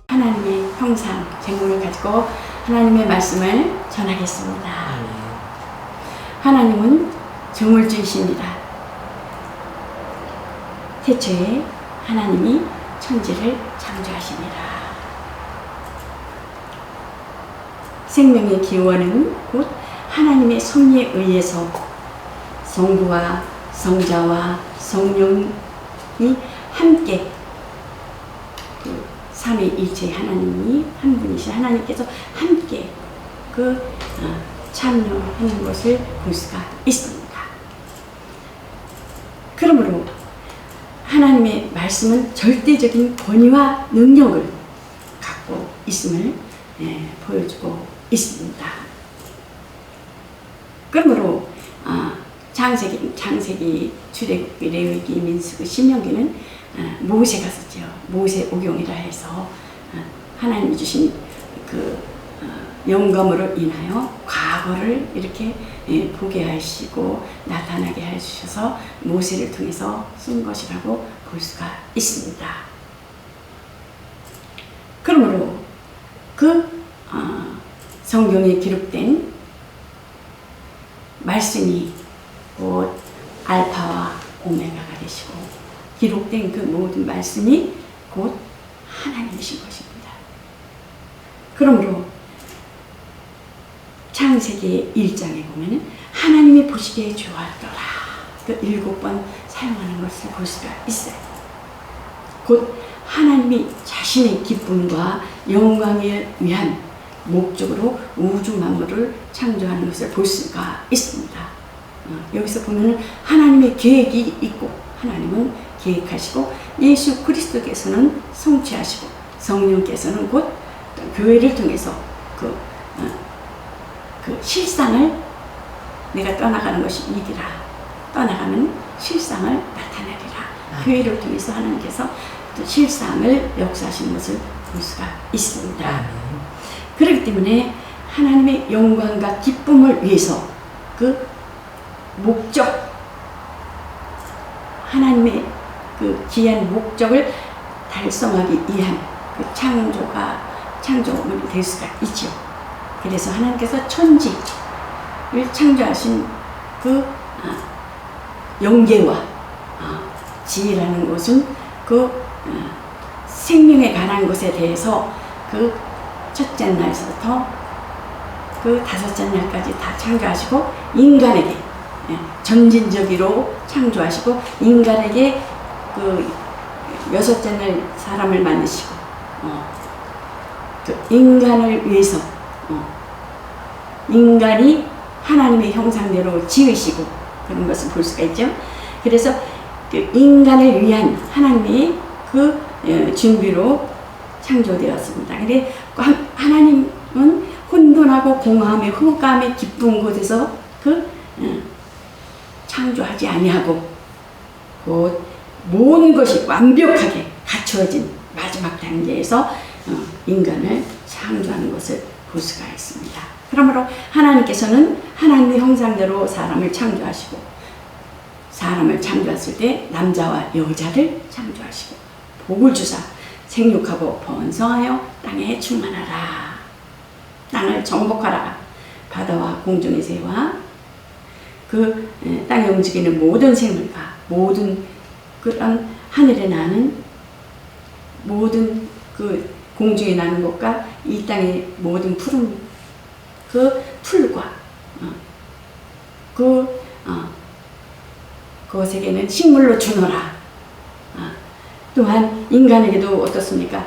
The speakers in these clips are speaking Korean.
하나님의 형상, 생물을 가지고 하나님의 말씀을 전하겠습니다. 하나님은 정물주이십니다. 태초에 하나님이 천지를 창조하십니다. 생명의 기원은 곧 하나님의 섭리에 의해서 성부와 성자와 성령이 함께 그 삼위일체 하나님이 한 분이신 하나님께서 함께 참여하는 것을 볼 수가 있습니다. 그러므로 하나님의 말씀은 절대적인 권위와 능력을 갖고 있음을 보여주고 있습니다. 그러므로 창세기, 출애굽기, 레위기, 민수기, 신명기는 모세가 썼죠. 모세 오경이라 해서 하나님이 주신 영감으로 인하여 과거를 이렇게 보게 하시고 나타나게 해주셔서 모세를 통해서 쓴 것이라고 볼 수가 있습니다. 그러므로 성경에 기록된 말씀이 곧 알파와 오메가가 되시고 기록된 그 모든 말씀이 곧 하나님이신 것입니다. 그러므로 창세기 1장에 보면 하나님이 보시기에 좋았더라. 7번 사용하는 것을 볼 수가 있어요. 곧 하나님이 자신의 기쁨과 영광을 위한 목적으로 우주 만물을 창조하는 것을 볼 수가 있습니다. 여기서 보면 하나님의 계획이 있고 하나님은 계획하시고 예수 그리스도께서는 성취하시고 성령께서는 곧 교회를 통해서 그 실상을 내가 떠나가는 것이 이기라. 떠나가면 실상을 나타내리라. 교회를 통해서 하나님께서 또 실상을 역사하시는 것을 볼 수가 있습니다. 그렇기 때문에 하나님의 영광과 기쁨을 위해서 그 목적, 하나님의 그 귀한 목적을 달성하기 위한 그 창조물이 될 수가 있죠. 그래서 하나님께서 천지를 창조하신 그 영계와 지혜라는 것은 생명에 관한 것에 대해서 그 첫째 날서부터 그 다섯째 날까지 다 창조하시고 인간에게 점진적으로 창조하시고 인간에게 그 여섯째 날 사람을 만드시고 그 인간을 위해서 인간이 하나님의 형상대로 지으시고 그런 것을 볼 수가 있죠. 그래서 그 인간을 위한 하나님의 그 준비로 창조되었습니다. 근데 하나님은 혼돈하고 공허함에 흑암에 기쁜 곳에서 창조하지 아니하고 곧 모든 것이 완벽하게 갖추어진 마지막 단계에서 인간을 창조하는 것을 볼 수가 있습니다. 그러므로 하나님께서는 하나님의 형상대로 사람을 창조하시고 사람을 창조했을 때 남자와 여자를 창조하시고 복을 주사 생육하고 번성하여 땅에 충만하라. 땅을 정복하라. 바다와 공중의 새와 그 땅에 움직이는 모든 생물과 모든 그런 하늘에 나는 모든 그 공중에 나는 것과 이 땅의 모든 푸른 그 풀과 그것에게는 식물로 주노라. 또한 인간에게도 어떻습니까?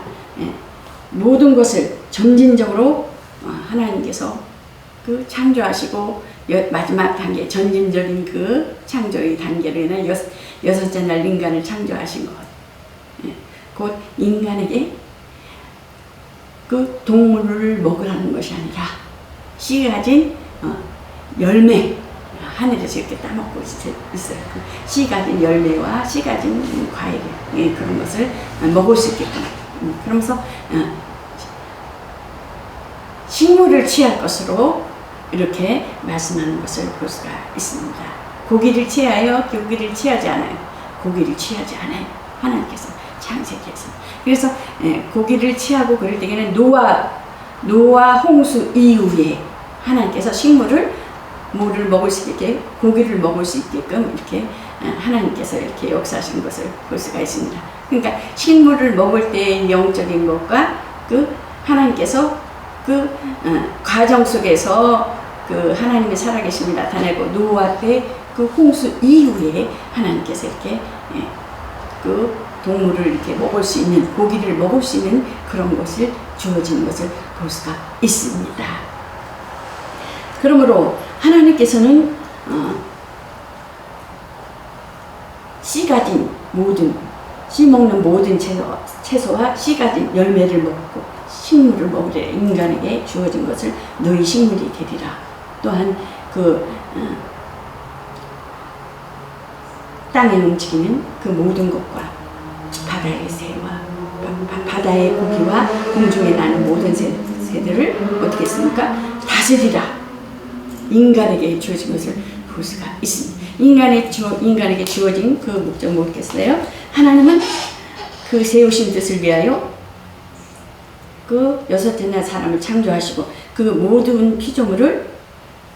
모든 것을 점진적으로 하나님께서 그 창조하시고 마지막 단계 전진적인 그 창조의 단계로 여섯째 날 인간을 창조하신 것. 곧 인간에게 그 동물을 먹으라는 것이 아니라 씨 가진 열매, 하늘에서 이렇게 따먹고 있어요. 씨 가진 열매와 씨 가진 과일, 그런 것을 먹을 수 있게끔. 그러면서 식물을 취할 것으로 이렇게 말씀하는 것을 볼 수가 있습니다. 고기를 취하여 고기를 취하지 않아요. 고기를 취하지 않아요. 하나님께서 창세기에서. 그래서 고기를 취하고 그럴 때에는 노아 홍수 이후에 하나님께서 식물을 물을 먹을 수 있게 고기를 먹을 수 있게끔 이렇게 하나님께서 이렇게 역사하신 것을 볼 수가 있습니다. 그러니까 식물을 먹을 때의 영적인 것과 그 하나님께서 그 과정 속에서 그 하나님의 살아계심을 나타내고 노아 때 그 홍수 이후에 하나님께서 이렇게 그 동물을 이렇게 먹을 수 있는 고기를 먹을 수 있는 그런 것을 주어진 것을 볼 수가 있습니다. 그러므로 하나님께서는 씨 가진 모든 씨 먹는 모든 채소와 씨 가진 열매를 먹고 식물을 먹으래 인간에게 주어진 것을 너희 식물이 되리라. 또한 그 땅에 움직이는 그 모든 것과 바다의 새와 바다의 고기와 공중에 나는 모든 새들을 어떻게 했습니까? 다스리라. 인간에게 주어진 것을 볼 수가 있습니다. 인간에게 주어진 그 목적 뭐겠어요? 하나님은 그 세우신 뜻을 위하여 그 여섯째 날 사람을 창조하시고 그 모든 피조물을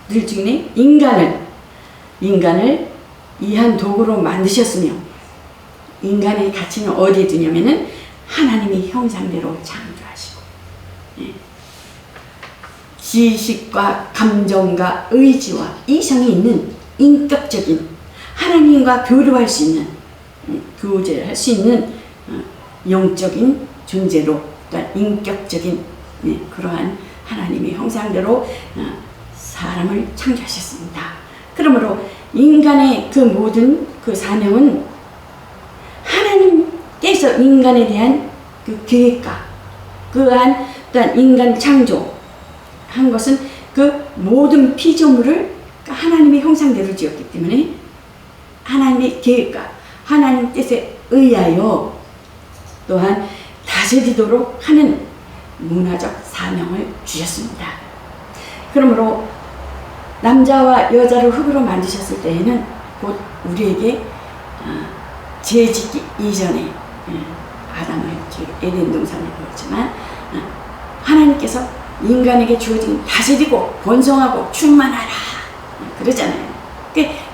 늘 중에 인간을 이한 도구로 만드셨으며 인간의 가치는 어디에 두냐면은 하나님이 형상대로 창조하시고 지식과 감정과 의지와 이성이 있는 인격적인 하나님과 교류할 수 있는 교제할 수 있는 영적인 존재로 또한 인격적인 그러한 하나님의 형상대로 사람을 창조하셨습니다. 그러므로 인간의 그 모든 그 사명은 하나님께서 인간에 대한 그 계획과 그한 또한 인간 창조한 것은 그 모든 피조물을 하나님의 형상대로 지었기 때문에 하나님의 계획과 하나님 뜻에 의하여 또한 다스리도록 하는 문화적 사명을 주셨습니다. 그러므로 남자와 여자를 흙으로 만드셨을 때에는 곧 우리에게 죄 짓기 이전에 아담을 에덴 동산에 두었지만 하나님께서 인간에게 주어진 다스리고 번성하고 충만하라 그러잖아요.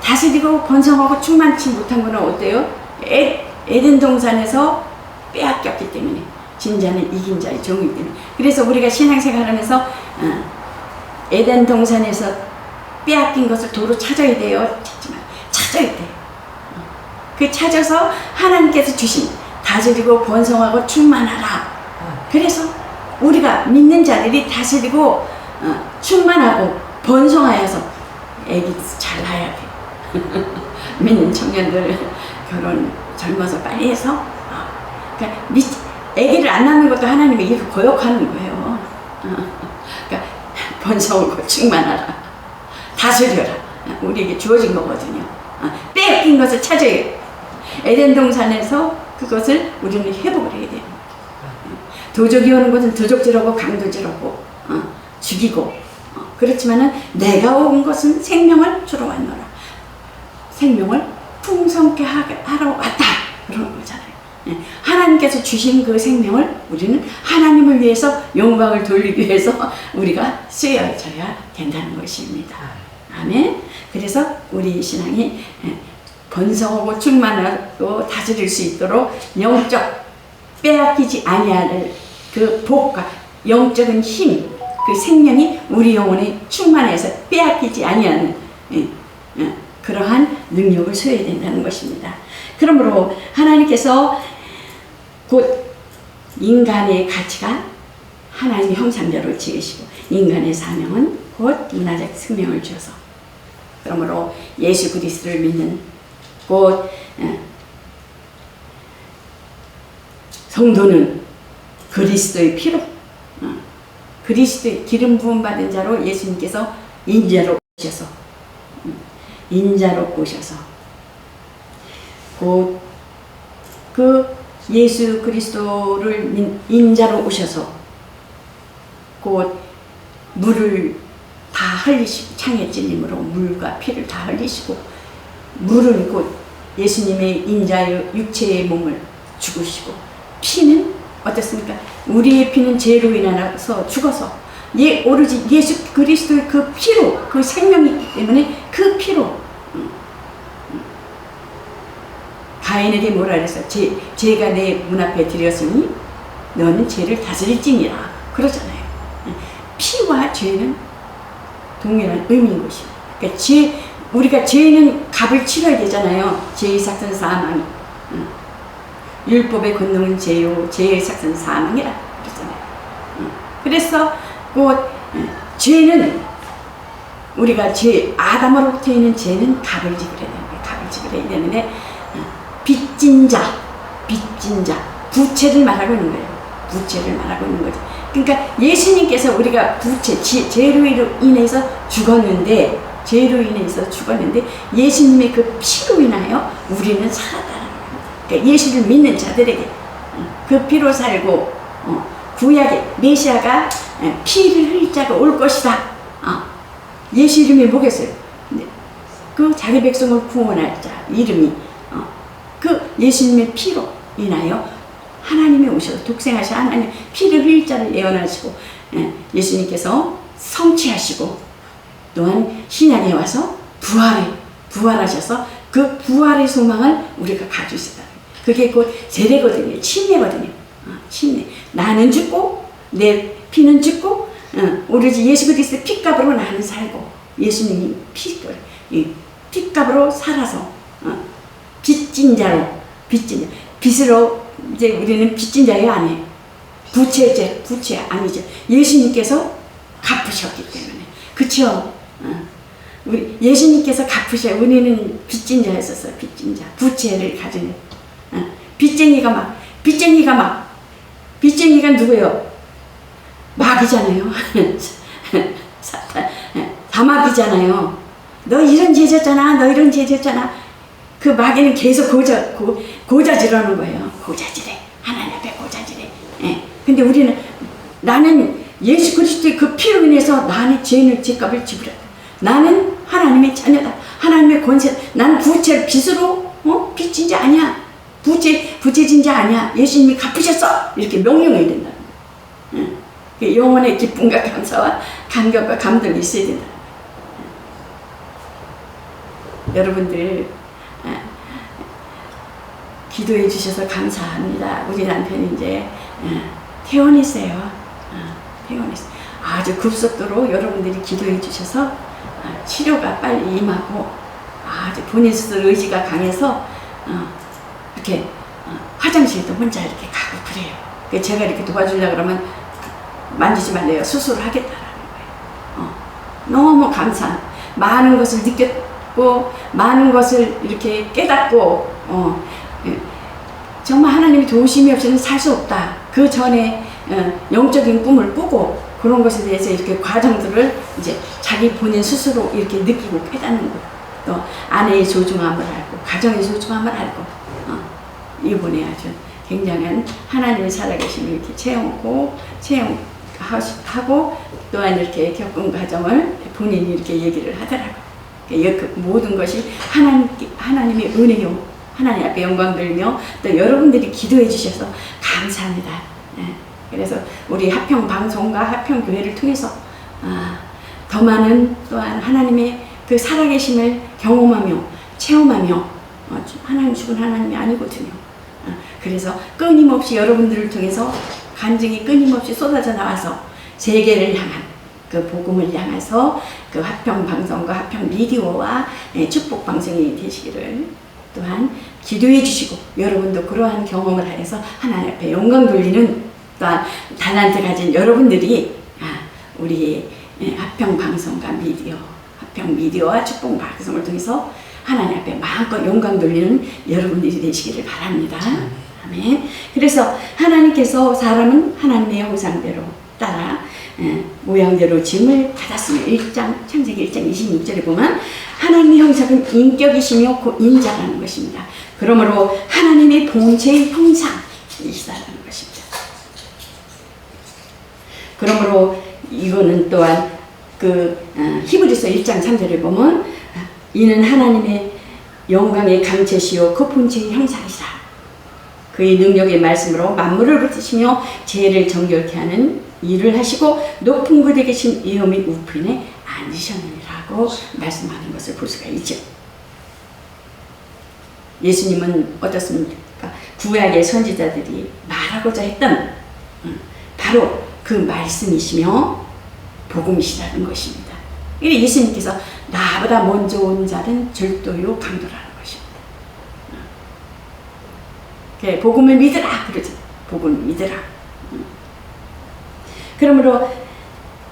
다스리고 번성하고 충만치 못한 거는 어때요? 에덴 동산에서 빼앗겼기 때문에 진자는 이긴 자의 종이기 때문에. 그래서 우리가 신앙생활하면서 에덴 동산에서 빼앗긴 것을 도로 찾아야 돼요. 찾아야 돼. 그 찾아서 하나님께서 주신 다스리고 번성하고 충만하라. 그래서 우리가 믿는 자들이 다스리고 충만하고 번성하여서 애기 잘 낳아야 돼. 믿는 청년들 결혼 젊어서 빨리 해서 그러니까 애기를 안 낳는 것도 하나님이 이렇게 고역하는 거예요. 그러니까 번성하고 충만하라. 다스려라. 우리에게 주어진 거거든요. 빼앗긴 것을 찾아야 에덴 동산에서 그것을 우리는 회복을 해야 돼요. 도적이 오는 것은 도적질하고 강도질하고 죽이고 그렇지만은 내가 온 것은 생명을 주러 왔노라. 생명을 풍성케 하러 왔다. 그런 거잖아요. 하나님께서 주신 그 생명을 우리는 하나님을 위해서 영광을 돌리기 위해서 우리가 쓰여져야 된다는 것입니다. 아멘. 그래서 우리 신앙이 번성하고 충만하고 다스릴 수 있도록 영적 빼앗기지 아니할 그 복과 영적인 힘, 그 생명이 우리 영혼에 충만해서 빼앗기지 아니하는 그러한 능력을 소유해야 된다는 것입니다. 그러므로 하나님께서 곧 인간의 가치가 하나님의 형상대로 지으시고 인간의 사명은 곧 문화적 생명을 주어서 그러므로 예수 그리스도를 믿는 곧 성도는 그리스도의 피로 그리스도의 기름 부음 받은 자로 예수님께서 인자로 오셔서 곧 그 예수 그리스도를 인자로 오셔서 곧 물을 다 흘리시고 창에 찔림으로 물과 피를 다 흘리시고 물은 곧 예수님의 인자의 육체의 몸을 죽으시고 피는 어떻습니까? 우리의 피는 죄로 인하여서 죽어서 오로지 예수 그리스도의 그 피로 그 생명이기 때문에 그 피로 가인에게 뭐라 그랬어? 죄가 내 문 앞에 들였으니 너는 죄를 다스릴지니라 그러잖아요. 피와 죄는 동일한 의미인 것이에요. 그러니까 우리가 죄는 값을 치러야 되잖아요. 죄의 삭은 사망. 율법의 권능은 죄요, 죄의 삭은 사망이라 그랬잖아요. 그래서 곧 죄는 우리가 아담으로부터 있는 죄는 값을 지불해야 되는 거예요. 값을 지불해야 되는데 빚진 자, 부채를 말하고 있는 거예요. 부채를 말하고 있는 거죠. 그러니까 예수님께서 우리가 죄로 인해서 죽었는데 예수님의 그 피로 인하여 우리는 살았다는 겁니다. 그러니까 예수를 믿는 자들에게 그 피로 살고 구약의 메시아가 피를 흘릴 자가 올 것이다. 예수 이름이 뭐겠어요? 그 자기 백성을 구원할 자 이름이 그 예수님의 피로 인하여 하나님이 오셔서 독생하신 하나님 피를 흘릴 자를 예언하시고 예수님께서 성취하시고 또한 신약에 와서 부활하셔서 그 부활의 소망을 우리가 가지고 있다. 그게 곧 세례거든요. 침례거든요. 침례. 나는 죽고 내 피는 죽고 오로지 예수 그리스도의 피값으로 나는 살고 예수님이 피값으로 살아서 빚진 자로 빚으로 이제 우리는 빚진 자예요, 아니에요? 부채 아니죠. 예수님께서 갚으셨기 때문에. 그쵸? 우리 예수님께서 갚으셔. 우리는 빚진 자였었어요. 빚진 자. 부채를 가진 빚쟁이가 누구예요? 마귀잖아요. 사탄. 다마귀잖아요. 너 이런 죄졌잖아. 그 마귀는 계속 고자질하는 거예요. 고자질해. 하나님 앞에 고자질해. 근데 우리는 나는 예수 그리스도의 그 피로 인해서 나의 죄값을 지불했다. 나는 하나님의 자녀다. 하나님의 권세. 나는 빚으로 빚진 자 아니야. 부채진 자 아니야. 예수님이 갚으셨어. 이렇게 명령해야 된다. 영혼의 기쁨과 감사와 감격과 감동이 있어야 된다. 여러분들 기도해 주셔서 감사합니다. 우리 남편이 이제 퇴원했어요. 퇴원했어요. 아주 급속도로 여러분들이 기도해 주셔서 치료가 빨리 임하고 아주 본인 스스로 의지가 강해서 이렇게 화장실도 혼자 이렇게 가고 그래요. 제가 이렇게 도와주려고 그러면 만지지 말래요. 수술을 하겠다라는 거예요. 너무 감사. 많은 것을 느꼈고 많은 것을 이렇게 깨닫고 정말 하나님이 도우심이 없이는 살 수 없다. 그 전에 영적인 꿈을 꾸고 그런 것에 대해서 이렇게 과정들을 이제 자기 본인 스스로 이렇게 느끼고 깨닫는 것. 또 아내의 소중함을 알고 가정의 소중함을 알고 이번에 아주 굉장한 하나님의 살아계심을 이렇게 체험하고 또한 이렇게 겪은 과정을 본인이 이렇게 얘기를 하더라고요. 그 모든 것이 하나님의 은혜요. 하나님 앞에 영광 돌리며 또 여러분들이 기도해 주셔서 감사합니다. 그래서 우리 합평방송과 합평교회를 통해서 더 많은 또한 하나님의 그 살아계심을 경험하며 체험하며 하나님 죽은 하나님이 아니거든요. 그래서 끊임없이 여러분들을 통해서 간증이 끊임없이 쏟아져 나와서 세계를 향한 그 복음을 향해서 그 합평방송과 합평미디어와 축복방송이 되시기를 또한 기도해 주시고 여러분도 그러한 경험을 하여서 하나님 앞에 영광 돌리는 또한 달란트 가진 여러분들이 우리 합평방송과 합평미디어와 축복방송을 통해서 하나님 앞에 마음껏 영광 돌리는 여러분들이 되시기를 바랍니다. 아멘. 그래서 하나님께서 사람은 하나님의 형상대로 따라 모양대로 지음을 받았으며 창세기 1장 26절에 보면 하나님의 형상은 인격이시며 그 인자라는 것입니다. 그러므로 하나님의 본체의 형상이시다라는 것입니다. 그러므로 이거는 또한 히브리서 1장 3절에 보면 이는 하나님의 영광의 강체시요 그 본체의 형상이시라. 그의 능력의 말씀으로 만물을 붙이시며 죄를 정결케 하는 일을 하시고 높은 곳에 계신 이어 및 우편에 앉으셨느니라고 말씀하는 것을 볼 수가 있죠. 예수님은 어떻습니까? 구약의 선지자들이 말하고자 했던 바로 그 말씀이시며 복음이시라는 것입니다. 예수님께서 나보다 먼저 온 자는 절도요 강도라는 것입니다. 복음을 믿으라 그러죠. 복음을 믿으라. 그러므로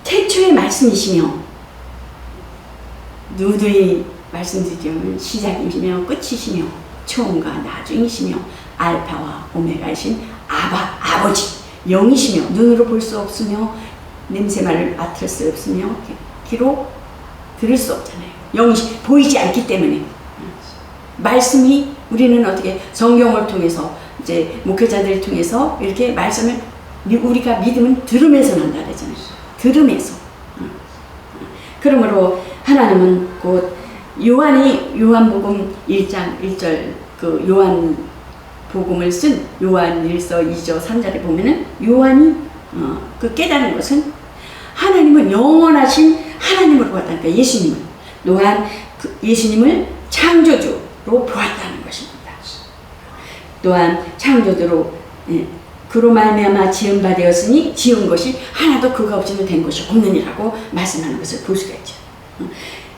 태초의 말씀이시며 누누이 말씀드리면 시작이시며 끝이시며 처음과 나중이시며 알파와 오메가이신 아버지 영이시며 눈으로 볼 수 없으며 냄새만을 맡을 수 없으며 귀로 들을 수 없잖아요. 영이 보이지 않기 때문에 말씀이 우리는 어떻게 성경을 통해서 이제 목회자들을 통해서 이렇게 말씀을 우리가 믿음은 들으면서 난다 그러잖아요. 들으면서. 그러므로 하나님은 곧 요한복음 1장 1절 그 요한복음을 쓴 요한일서 2조 3절에 보면은 요한이 그 깨달은 것은 하나님은 영원하신 하나님으로 보았다니까. 예수님은 또한 예수님을 창조주로 보았다는 것입니다. 또한 창조주로 그로 말미암아 지은 바 되었으니 지은 것이 하나도 그가 없이는 된 것이 없느니라고 말씀하는 것을 볼 수가 있죠.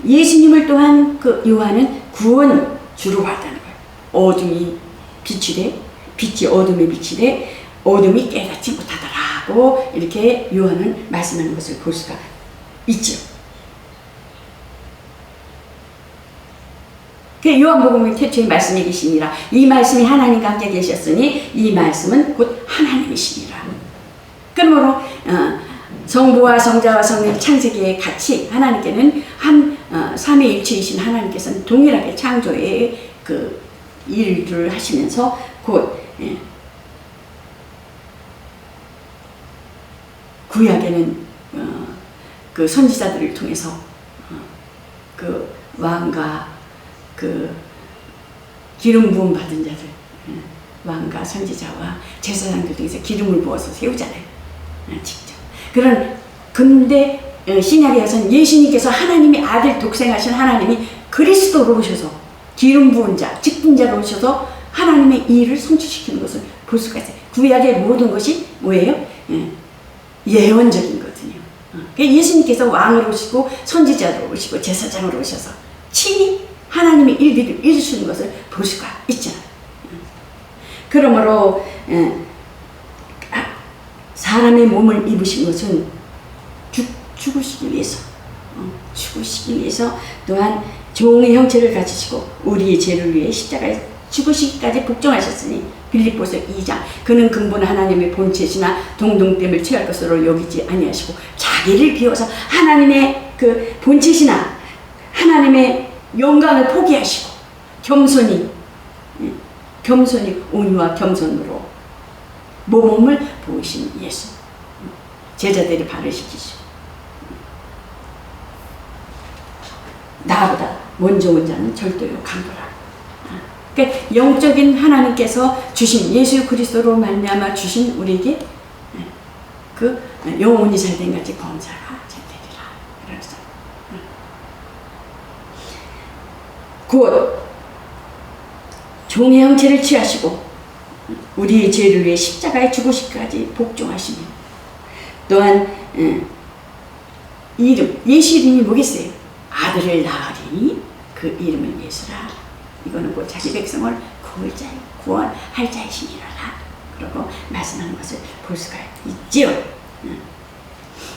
예수님을 또한 그 요한은 구원주로 봤다는 거예요. 어둠이 빛이 돼, 빛이 어둠에 빛이 돼, 어둠이 깨닫지 못하더라고 이렇게 요한은 말씀하는 것을 볼 수가 있죠. 요한복음의 태초의 말씀이 계시니라. 이 말씀이 하나님과 함께 계셨으니 이 말씀은 곧 하나님이시니라. 그러므로 성부와 성자와 성령 창세기에 같이 하나님께는 삼위일체이신 하나님께서는 동일하게 창조의 그 일을 하시면서 곧 구약에는 그 선지자들을 통해서 그 왕과 그 기름 부음 받은 자들, 왕과 선지자와 제사장들 등에서 기름을 부어서 세우잖아요. 직접. 근데 신약에 가서는 예수님께서 하나님의 아들 독생하신 하나님이 그리스도로 오셔서 기름 부은 자, 직분자로 오셔서 하나님의 일을 성취시키는 것을 볼 수가 있어요. 구약의 모든 것이 뭐예요? 예언적인 거거든요. 예수님께서 왕으로 오시고 선지자로 오시고 제사장으로 오셔서 친히 하나님의 일들을 이루시는 것을 볼 수가 있잖아요. 그러므로 사람의 몸을 입으신 것은 죽으시기 위해서 또한 종의 형체를 가지시고 우리의 죄를 위해 십자가에 죽으시기까지 복종하셨으니 빌립보서 2장 그는 근본 하나님의 본체시나 동등됨을 취할 것으로 여기지 아니하시고 자기를 비워서 하나님의 그 본체시나 하나님의 영광을 포기하시고 겸손히 온유와 겸손으로 몸을 보이신 예수 제자들이 발을 씻기시고 나보다 먼저 온 자는 절도요 강도라. 그러니까 영적인 하나님께서 주신 예수 그리스도로 말미암아 주신 우리에게 그 영혼이 잘된 같이 범사가 잘되리라. 그래서 곧 종의 형체를 취하시고 우리의 죄를 위해 십자가에 죽으시기까지 복종하시며 또한 이름 예수 이름이 뭐겠어요? 아들을 낳으리니 그 이름은 예수라. 이거는 곧 자기 백성을 구원할 자이시니라. 그러고 말씀하는 것을 볼 수가 있지요.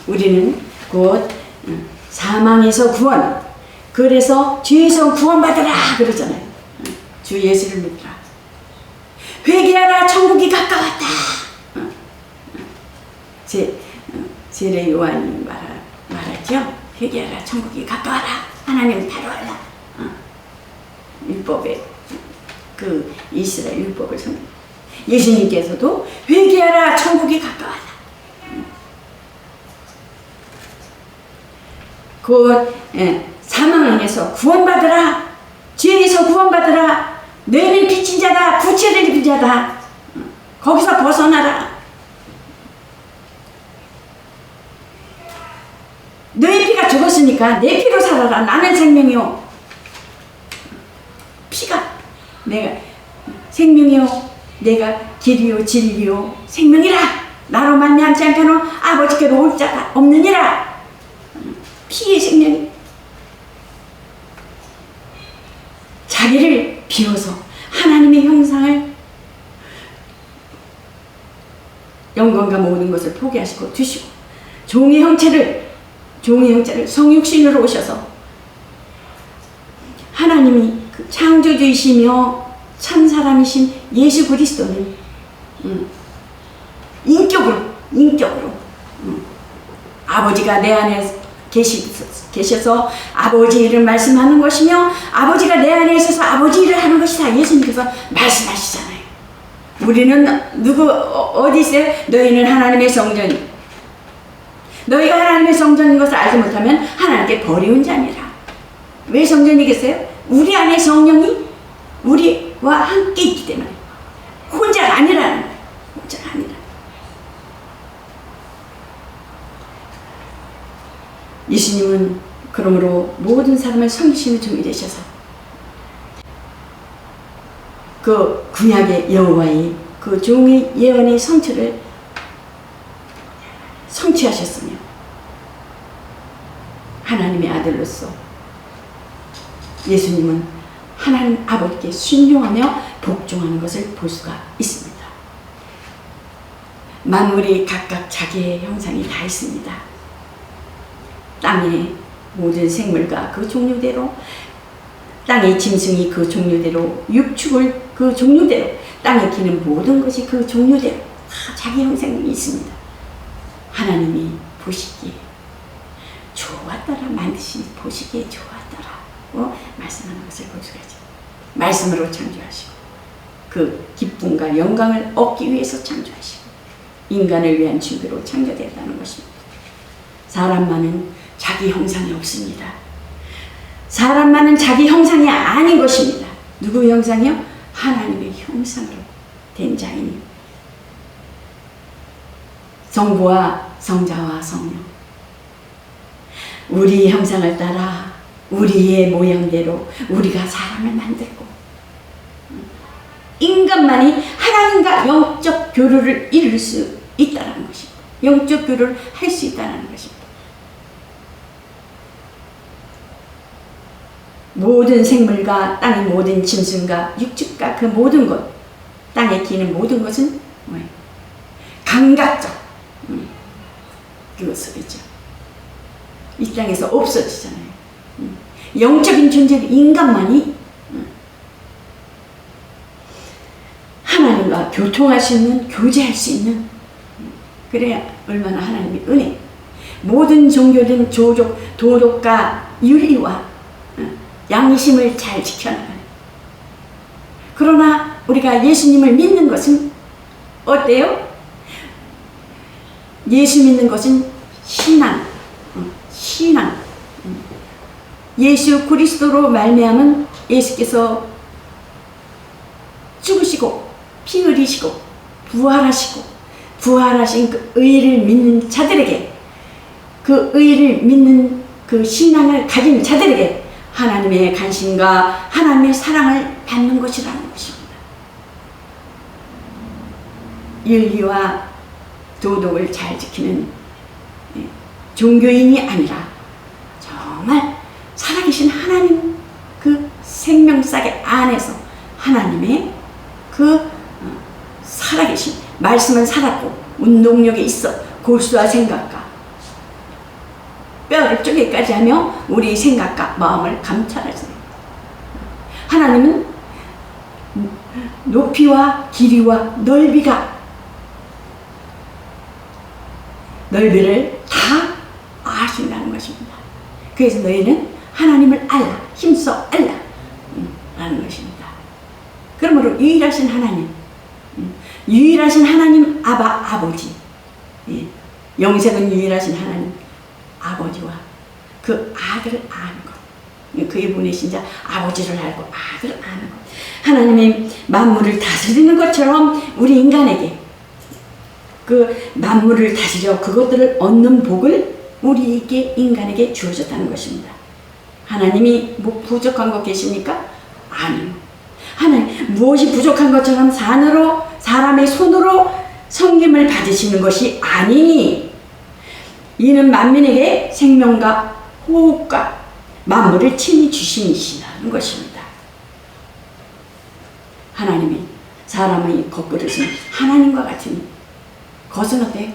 우리는 곧 사망에서 구원, 그래서 죄에서 구원받으라 그러잖아요. 주 예수를 믿으라. 회개하라 천국이 가까웠다. 세례 요한이 말하죠. 회개하라 천국이 가까워라. 하나님 바로하라. 율법에 그 이스라엘 율법을 섬기. 예수님께서도 회개하라 천국이 가까워라. 곧 사망에서 구원받으라. 죄에서 구원받으라. 너희는 빚진 자다. 부채를 입은 자다. 거기서 벗어나라. 너희 피가 죽었으니까 내 피로 살아라. 나는 생명이요. 피가 내가 생명이요. 내가 길이요 진리요 생명이라. 나로 말미암지 않고는 아버지께로 올 자가 없느니라. 피의 생명이 자기를 비워서 하나님의 형상을 영광과 모든 것을 포기하시고 두시고 종의 형체를 성육신으로 오셔서 하나님이 그 창조주이시며 참사람이신 예수 그리스도는 인격으로 아버지가 내 안에 계셔서 아버지 일을 말씀하는 것이며 아버지가 내 안에 있어서 아버지 일을 하는 것이다. 예수님께서 말씀하시잖아요. 우리는 어디 있어요? 너희는 하나님의 성전이. 너희가 하나님의 성전인 것을 알지 못하면 하나님께 버리운 자니라. 왜 성전이겠어요? 우리 안에 성령이 우리와 함께 있기 때문에. 혼자 아니라는 거예요. 혼자 아니라. 예수님은 그러므로 모든 사람을 섬기시는 종이 되셔서 그 구약의 여호와의 그 종의 예언의 성취를 성취하셨으며 하나님의 아들로서 예수님은 하나님 아버지께 순종하며 복종하는 것을 볼 수가 있습니다. 만물이 각각 자기의 형상이 다 있습니다. 땅의 모든 생물과 그 종류대로, 땅의 짐승이 그 종류대로, 육축을 그 종류대로, 땅에 기는 모든 것이 그 종류대로 다 자기 형상이 있습니다. 하나님이 보시기에 좋았더라. 만드시니 보시기에 좋았더라 말씀하는 것을 볼 수가 있죠. 말씀으로 창조하시고 그 기쁨과 영광을 얻기 위해서 창조하시고 인간을 위한 준비로 창조되었다는 것입니다. 사람만은 자기 형상이 없습니다. 사람만은 자기 형상이 아닌 것입니다. 누구 형상이요? 하나님의 형상으로 된 자이니 성부와 성자와 성령, 우리 형상을 따라 우리의 모양대로 우리가 사람을 만들고 인간만이 하나님과 영적 교류를 이룰 수 있다는 것입니다. 영적 교류를 할 수 있다는 것입니다. 모든 생물과 땅의 모든 짐승과 육축과 그 모든 것, 땅에 기는 모든 것은 뭐예요? 감각적 그것이죠. 이 땅에서 없어지잖아요. 영적인 존재는 인간만이 하나님과 교통할 수 있는, 교제할 수 있는, 그래야 얼마나 하나님의 은혜. 모든 종교는 도덕과 윤리와 양심을 잘 지켜나가요. 그러나 우리가 예수님을 믿는 것은 어때요? 예수 믿는 것은 신앙. 예수 그리스도로 말미암은 예수께서 죽으시고 피 흘리시고 부활하신 그 의를 믿는 자들에게, 그 의를 믿는 그 신앙을 가진 자들에게 하나님의 관심과 하나님의 사랑을 받는 것이라는 것입니다. 윤리와 도덕을 잘 지키는 종교인이 아니라 정말 살아계신 하나님 그 생명싸개 안에서 하나님의 그 살아계신 말씀은 살았고 운동력이 있어 골수와 생각과 뼈를 쪼개까지 하며 우리 생각과 마음을 감찰하세요. 하나님은 높이와 길이와 넓이를 다 아신다는 것입니다. 그래서 너희는 하나님을 알라, 힘써 알라 라는 것입니다. 그러므로 유일하신 하나님 아버지, 영생은 유일하신 하나님 아버지와 그 아들을 아는 것. 그의 보내신 자 아버지를 알고 아들을 아는 것. 하나님이 만물을 다스리는 것처럼 우리 인간에게 그 만물을 다스려 그것들을 얻는 복을 우리에게 인간에게 주어졌다는 것입니다. 하나님이 뭐 부족한 거 계십니까? 아니요. 하나님 무엇이 부족한 것처럼 사람의 손으로 섬김을 받으시는 것이 아니니 이는 만민에게 생명과 호흡과 만물을 친히 주심이시라는 것입니다. 하나님이 사람의 겉그릇은 하나님과 같으니 겉은 어때요?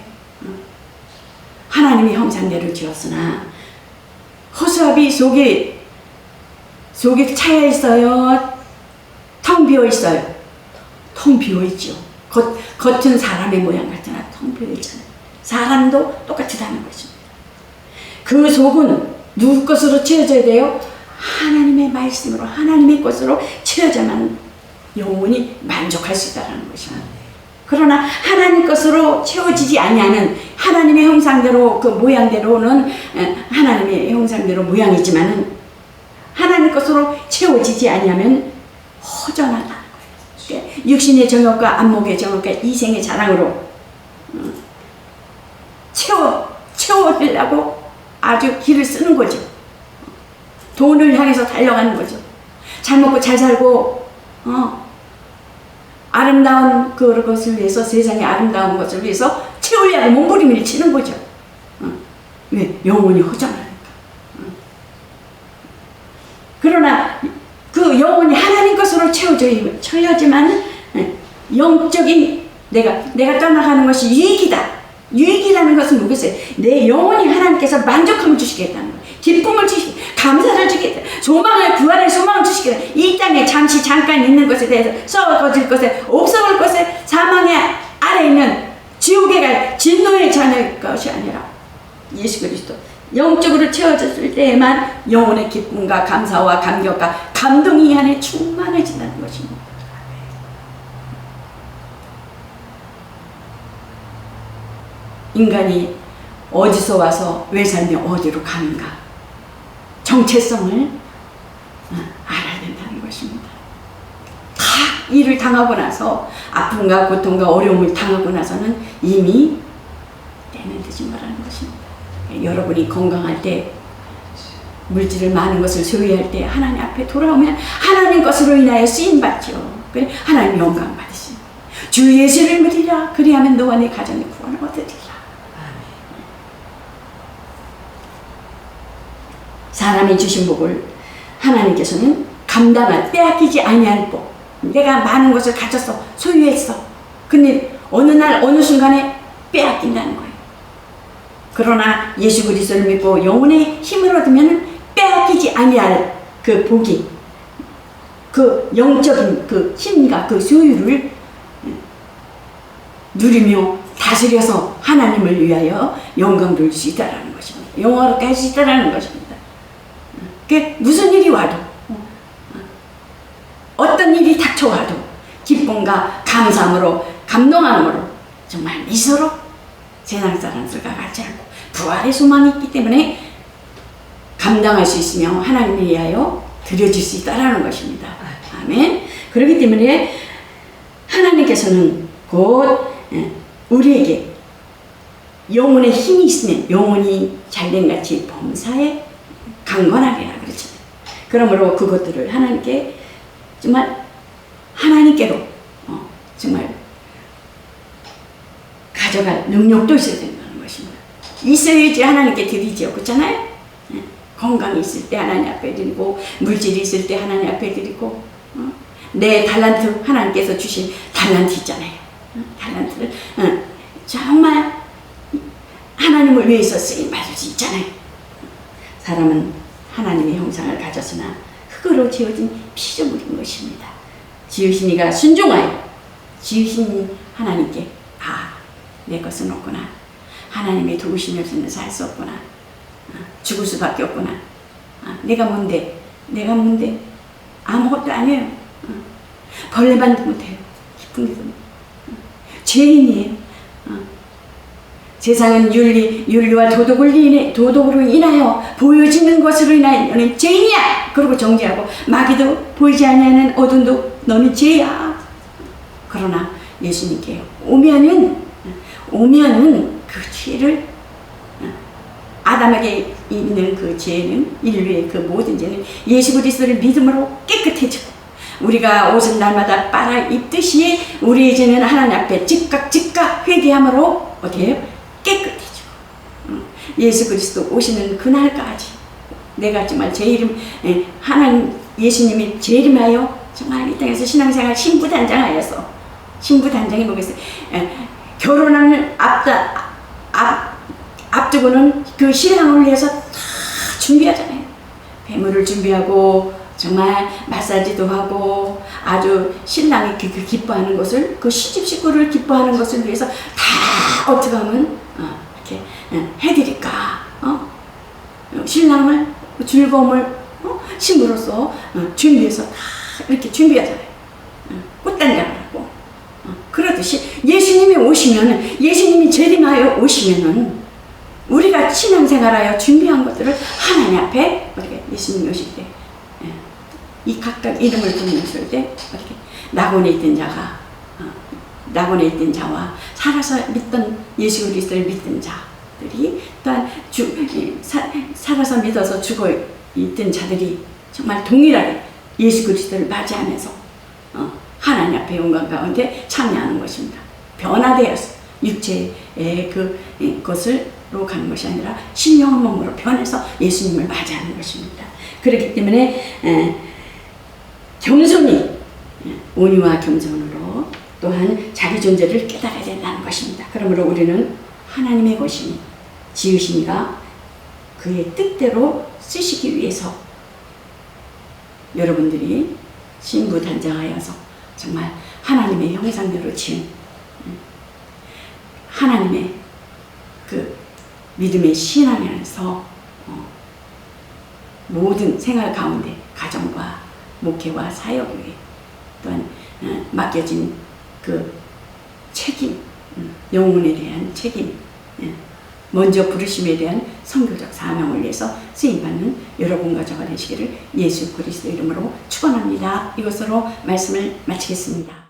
하나님이 형상대로 지었으나 허수아비 속에 차여 있어요? 텅 비어 있어요? 텅 비어 있죠. 겉은 사람의 모양 같으나 텅 비어 있잖아요. 사람도 똑같다는 것입니다. 그 속은 누구 것으로 채워져야 돼요? 하나님의 말씀으로 하나님의 것으로 채워져만 영원히 만족할 수 있다는 것입니다. 그러나 하나님 것으로 채워지지 아니하는 하나님의 형상대로 그 모양대로는 하나님의 형상대로 모양이지만은 하나님 것으로 채워지지 아니하면 허전하다는 거예요. 그러니까 육신의 정욕과 안목의 정욕과 이생의 자랑으로 채워내려고 아주 길을 쓰는 거죠. 돈을 향해서 달려가는 거죠. 잘 먹고 잘 살고 아름다운 그것을 위해서 세상의 아름다운 것을 위해서 채우려고 몸부림을 치는 거죠. 왜? 영혼이 허전하니까. 그러나 그 영혼이 하나님 것으로 채워져야지만 영적인 내가 떠나가는 것이 유익이다. 유익이라는 것은 뭐겠어요? 내 영혼이 하나님께서 만족함을 주시겠다는 거예요. 기쁨을 주시겠다. 감사를 주시겠다. 소망을 부활의 소망을 주시겠다. 이 땅에 잠깐 있는 것에 대해서 썩어질 것에 옥석을 것에 사망의 아래 있는 지옥에 갈 진노의 자녀일 것이 아니라 예수 그리스도 영적으로 채워졌을 때에만 영혼의 기쁨과 감사와 감격과 감동이 이 안에 충만해진다는 것입니다. 인간이 어디서 와서 왜 살며 어디로 가는가 정체성을 알아야 된다는 것입니다. 다 일을 당하고 나서 아픔과 고통과 어려움을 당하고 나서는 이미 때는 늦은 거라는 것입니다. 여러분이 건강할 때 물질을 많은 것을 소유할 때 하나님 앞에 돌아오면 하나님 것으로 인하여 쓰임받죠. 그래 하나님 영광 받으시고 주 예수를 믿으라 그리하면 너와 네 가정이 구원을 얻으리라. 사람이 주신 복을 하나님께서는 감당할 빼앗기지 아니할 복. 내가 많은 것을 가졌어 소유했어. 근데 어느 날 어느 순간에 빼앗긴다는 거예요. 그러나 예수 그리스도를 믿고 영혼의 힘을 얻으면 빼앗기지 아니할 그 복이 그 영적인 그 힘과 그 소유를 누리며 다스려서 하나님을 위하여 영광 돌릴 수 있다는 것입니다. 영화롭게 할 수 있다는 것입니다. 그게 무슨 일이 와도 어떤 일이 닥쳐와도 기쁨과 감사함으로 감동함으로 정말 미소로 세상 사람들과 같지 않고 부활의 소망이 있기 때문에 감당할 수 있으며 하나님을 위하여 드려질 수 있다는 것입니다. 아멘. 그렇기 때문에 하나님께서는 곧 우리에게 영혼의 힘이 있으면 영혼이 잘된 같이 범사에 강건하리라 그렇죠. 그러므로 그것들을 하나님께 정말 하나님께로 정말 가져갈 능력도 있어야 된다는 것입니다. 있어야지 하나님께 드리죠. 그렇잖아요? 건강이 있을 때 하나님 앞에 드리고 물질이 있을 때 하나님 앞에 드리고 내 달란트 하나님께서 주신 달란트 있잖아요. 달란트를 정말 하나님을 위해서 쓰임받을 수 있잖아요. 사람은 하나님의 형상을 가졌으나 흙으로 지어진 피조물인 것입니다. 지으신 이가 순종하여 지으신 하나님께 내 것은 없구나. 하나님의 도우심이 없으면 살 수 없구나. 죽을 수밖에 없구나. 내가 뭔데 아무것도 아니에요. 벌레만도 못해요. 깊은 데도 죄인이에요. 세상은 윤리와 도덕으로 인하여 보여지는 것으로 인하여 너는 죄인이야. 그러고 정죄하고 마귀도 보이지 아니하는 어둠도 너는 죄야. 그러나 예수님께 오면은 그 죄를 아담에게 있는 그 죄는 인류의 그 모든 죄는 예수 그리스도를 믿음으로 깨끗해지고 우리가 옷을 날마다 빨아 입듯이 우리의 죄는 하나님 앞에 즉각 회개함으로 어떻게 해요? 깨끗해지고 예수 그리스도 오시는 그날까지 내가 정말 제 이름 하나님 예수님이 제 이름하여 정말 이 땅에서 신앙생활 신부단장하여서 신부단장이 뭐겠어요? 결혼을 앞두고는 그 신랑을 위해서 다 준비하잖아요. 배물을 준비하고 정말 마사지도 하고 아주 신랑이 기뻐하는 것을 그 시집 식구를 기뻐하는 것을 위해서 다 어떻게 하면 이렇게 해드릴까? 신랑을 즐거움을 신부로서 준비해서 다 이렇게 준비하잖아요. 꽃단장을 하고 그러듯이 예수님이 오시면은 예수님이 재림하여 오시면은 우리가 신앙생활하여 준비한 것들을 하나님 앞에 어떻게 예수님이 오실 때 이 각각 이름을 부르실 때 어떻게 낙원에 있던 자와 살아서 믿던 예수 그리스도를 믿던 자들이 또한 살아서 믿어서 죽어 있던 자들이 정말 동일하게 예수 그리스도를 맞이하면서 하나님 앞에 영광 가운데 참여하는 것입니다. 변화되어서 육체의 그것으로 가는 것이 아니라 신령한 몸으로 변해서 예수님을 맞이하는 것입니다. 그렇기 때문에 겸손히 온유와 겸손으로 또한 자기 존재를 깨달아야 된다는 것입니다. 그러므로 우리는 하나님의 것이니 지으시니가 그의 뜻대로 쓰시기 위해서 여러분들이 신부단장하여서 정말 하나님의 형상대로 지은 하나님의 그 믿음의 신앙에서 모든 생활 가운데 가정과 목회와 사역 위에 또한 맡겨진 그 책임, 영혼에 대한 책임, 먼저 부르심에 대한 선교적 사명을 위해서 쓰임받는 여러분 가정가 되시기를 예수 그리스도 이름으로 축원합니다. 이것으로 말씀을 마치겠습니다.